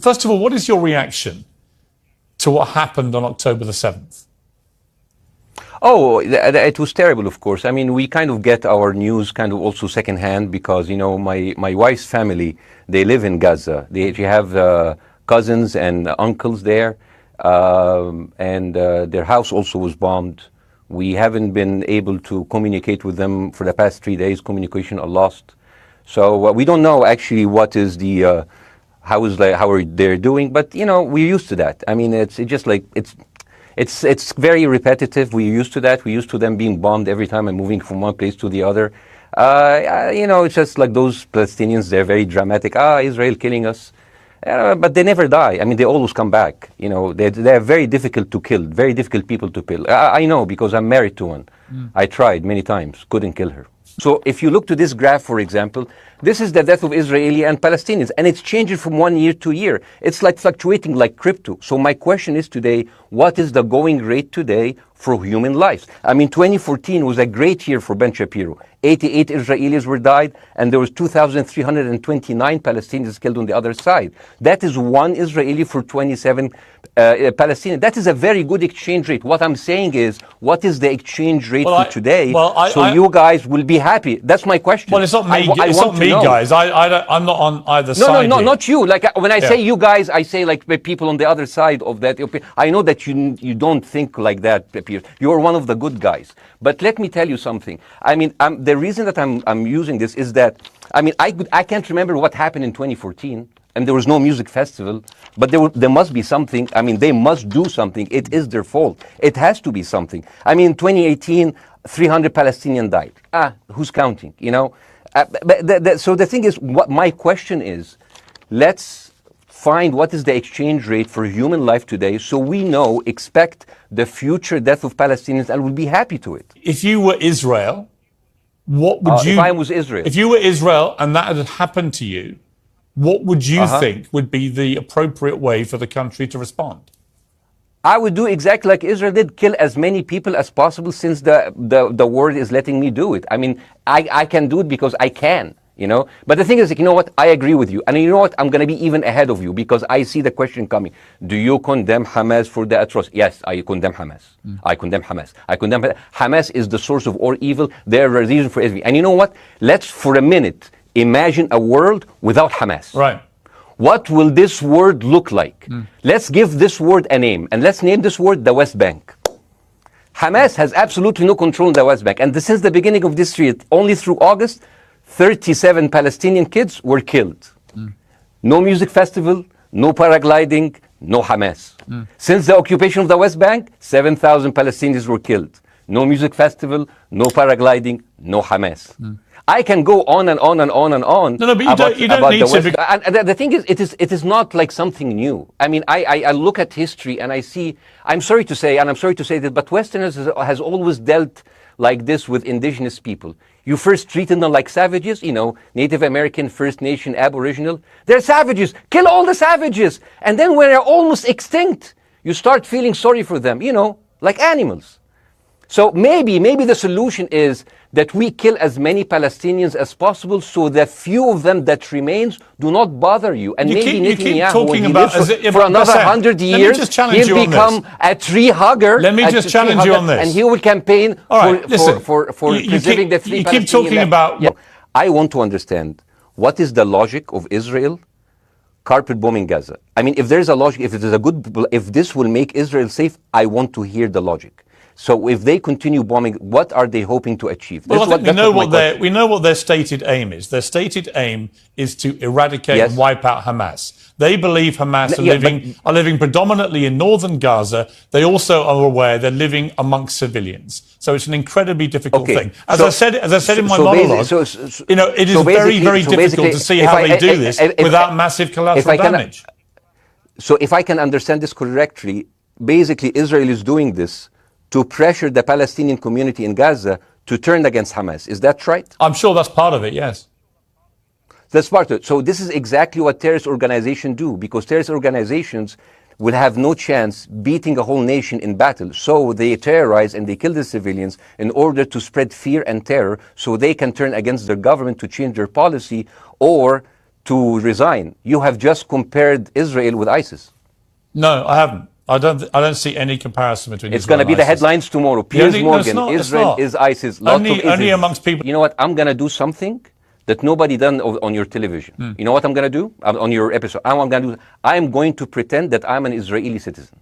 First of all, what is your reaction to what happened on October the 7th? Oh, it was terrible, of course. I mean, we kind of get our news kind of also secondhand because, you know, my wife's family, they live in Gaza. They have cousins and uncles there, and their house also was bombed. We haven't been able to communicate with them for the past 3 days. Communication are lost. So we don't know actually what is the, how are they doing, but, you know, we're used to that. I mean, it's just like, it's very repetitive. We're used to that. We're used to them being bombed every time and moving from one place to the other. You know, it's just like those Palestinians, they're very dramatic. Israel killing us. But they never die. I mean, they always come back. You know, they're very difficult to kill, very difficult people to kill. I know because I'm married to one. I tried many times, couldn't kill her. So if you look to this graph, for example, this is the death of Israeli and Palestinians, and it's changing from 1 year to year. It's like fluctuating like crypto. So my question is today, what is the going rate today for human lives? I mean, 2014 was a great year for Ben Shapiro. 88 Israelis were died, and there was 2,329 Palestinians killed on the other side. That is one Israeli for 27 Palestinians. That is a very good exchange rate. What I'm saying is, what is the exchange rate for today? You guys will be happy. That's my question. Well, it's not me. It's not me, guys. I'm not on either side. No, not you. Like when I say you guys, I say like people on the other side of that. I know that you don't think like that, Pierre. You're one of the good guys. But let me tell you something. I mean, the reason that I'm using this is that, I mean, I can't remember what happened in 2014, and there was no music festival, but there must be something. I mean, they must do something. It is their fault. It has to be something. I mean, 2018, 300 Palestinians died. Who's counting, you know? So the thing is, what my question is, let's find what is the exchange rate for human life today so we know, expect the future death of Palestinians and we'll be happy to it. If you were Israel, what would you... If I was Israel. If you were Israel and that had happened to you, what would you think would be the appropriate way for the country to respond? I would do exactly like Israel did, kill as many people as possible since the world is letting me do it. I mean, I can do it because I can, you know. But the thing is, you know what, I agree with you. And you know what, I'm going to be even ahead of you because I see the question coming. Do you condemn Hamas for the atrocity? Yes, I condemn Hamas. I condemn Hamas. Hamas is the source of all evil. They're a reason for everything. And you know what, let's for a minute imagine a world without Hamas. Right. What will this word look like? Let's give this word a name, and let's name this word the West Bank. Hamas has absolutely no control in the West Bank, and since the beginning of this year, only through August, 37 Palestinian kids were killed. No music festival, no paragliding, no Hamas. Since the occupation of the West Bank, 7,000 Palestinians were killed. No music festival, no paragliding, no Hamas. I can go on and on and on and on. No, but you don't need to. And the thing is, it is not like something new. I mean, I look at history and I see. I'm sorry to say that, but Westerners has always dealt like this with indigenous people. You first treated them like savages, you know, Native American, First Nation, Aboriginal. They're savages. Kill all the savages. And then when they're almost extinct, you start feeling sorry for them, you know, like animals. So maybe the solution is that we kill as many Palestinians as possible so the few of them that remains do not bother you. And maybe Netanyahu, when he lives for another 100 years, he'll become a tree hugger. Let me just challenge you on this. And he will campaign for preserving the three Palestinians. You keep talking about... Yeah. I want to understand, what is the logic of Israel carpet bombing Gaza? I mean, if there's a logic, if this will make Israel safe, I want to hear the logic. So if they continue bombing, what are they hoping to achieve? Well, I think we know what their stated aim is. Their stated aim is to eradicate and wipe out Hamas. They believe Hamas are living predominantly in northern Gaza. They also are aware they're living amongst civilians. So it's an incredibly difficult thing. As I said in my monologue, you know, it is very, very difficult to see how they do this without massive collateral damage. So if I can understand this correctly, basically Israel is doing this to pressure the Palestinian community in Gaza to turn against Hamas. Is that right? I'm sure that's part of it, yes. That's part of it. So this is exactly what terrorist organizations do, because terrorist organizations will have no chance beating a whole nation in battle. So they terrorize and they kill the civilians in order to spread fear and terror so they can turn against their government to change their policy or to resign. You have just compared Israel with ISIS. No, I haven't. I don't see any comparison between It's Israel going to be and the ISIS. headlines tomorrow. Piers Morgan, no, Israel is ISIS. Only amongst people. You know what? I'm going to do something that nobody done on your television. You know what I'm going to do on your episode? I'm going to pretend that I'm an Israeli citizen.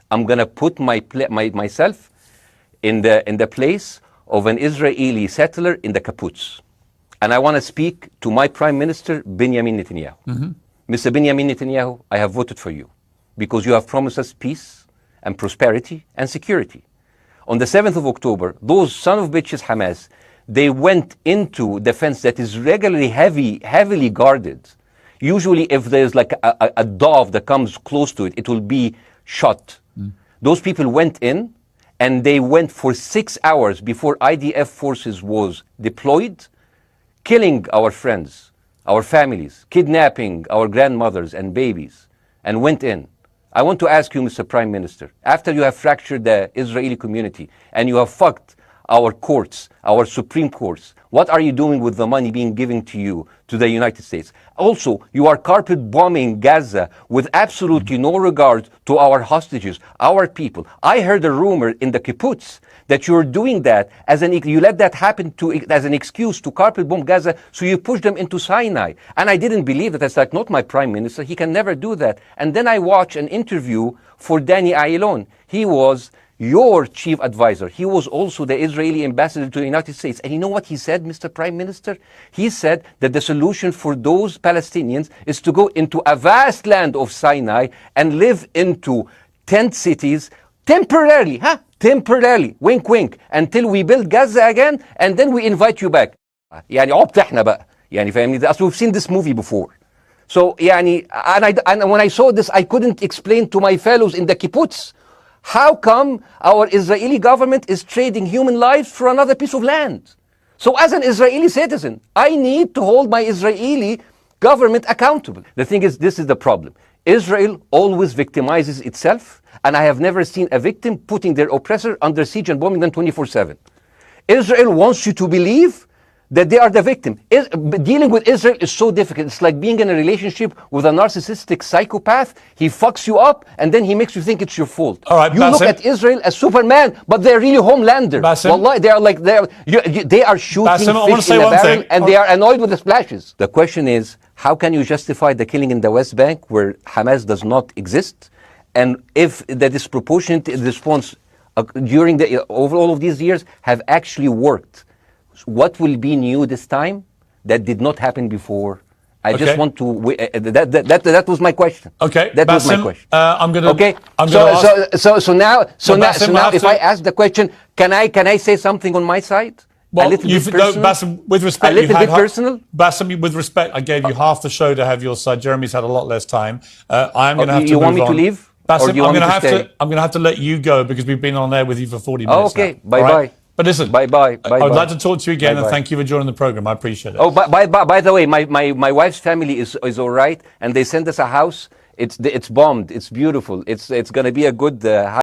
I'm going to put myself in the place of an Israeli settler in the kibbutz. And I want to speak to my Prime Minister, Benjamin Netanyahu. Mr. Benjamin Netanyahu, I have voted for you because you have promised us peace and prosperity and security. On the 7th of October, those son of bitches Hamas, they went into the fence that is regularly heavily guarded. Usually if there's like a dove that comes close to it, it will be shot. Those people went in and they went for 6 hours before IDF forces was deployed, killing our friends, our families, kidnapping our grandmothers and babies, and went in. I want to ask you, Mr. Prime Minister, after you have fractured the Israeli community and you have fucked our courts, our Supreme Courts, what are you doing with the money being given to you, to the United States? Also, you are carpet bombing Gaza with absolutely no regard to our hostages, our people. I heard a rumor in the kibbutz that you're doing that you let that happen as an excuse to carpet bomb Gaza, so you push them into Sinai. And I didn't believe that. That's like, not my prime minister, he can never do that. And then I watched an interview for Danny Ayalon. He was your chief advisor. He was also the Israeli ambassador to the United States. And you know what he said, Mr. Prime Minister? He said that the solution for those Palestinians is to go into a vast land of Sinai and live into tent cities temporarily, temporarily, wink wink, until we build Gaza again, and then we invite you back. يعني عبط احنا بقى. يعني فاهمني؟ We've seen this movie before. So يعني, and when I saw this, I couldn't explain to my fellows in the kibbutz, how come our Israeli government is trading human lives for another piece of land? So as an Israeli citizen, I need to hold my Israeli government accountable. The thing is, this is the problem. Israel always victimizes itself, and I have never seen a victim putting their oppressor under siege and bombing them 24/7. Israel wants you to believe that they are the victim. Dealing with Israel is so difficult. It's like being in a relationship with a narcissistic psychopath. He fucks you up, and then he makes you think it's your fault. All right, you Basim, look at Israel as Superman, but they're really Homelander. Wallahi, they are shooting Basim, fish in a barrel, and they are annoyed with the splashes. The question is, how can you justify the killing in the West Bank where Hamas does not exist? And if the disproportionate response during over all of these years have actually worked, what will be new this time that did not happen before? I just want to. That was my question. Okay, that Basim, was my question. I'm gonna. Okay. I'm gonna so now, Basim, if I ask the question, can I say something on my side? Well, a little bit personal? Basim, with respect, a little bit personal. Basim, with respect, I gave you half the show to have your side. Jeremy's had a lot less time. I'm going to have to. You move want me on. to leave? Basim, or do you want me to stay? I'm going to have to let you go because we've been on air with you for 40 minutes. Oh, okay. Now. Bye bye. But listen, bye. I would like to talk to you again, and thank you for joining the program. I appreciate it. Oh, by the way, my wife's family is all right, and they sent us a house. It's bombed. It's beautiful. It's going to be a good house.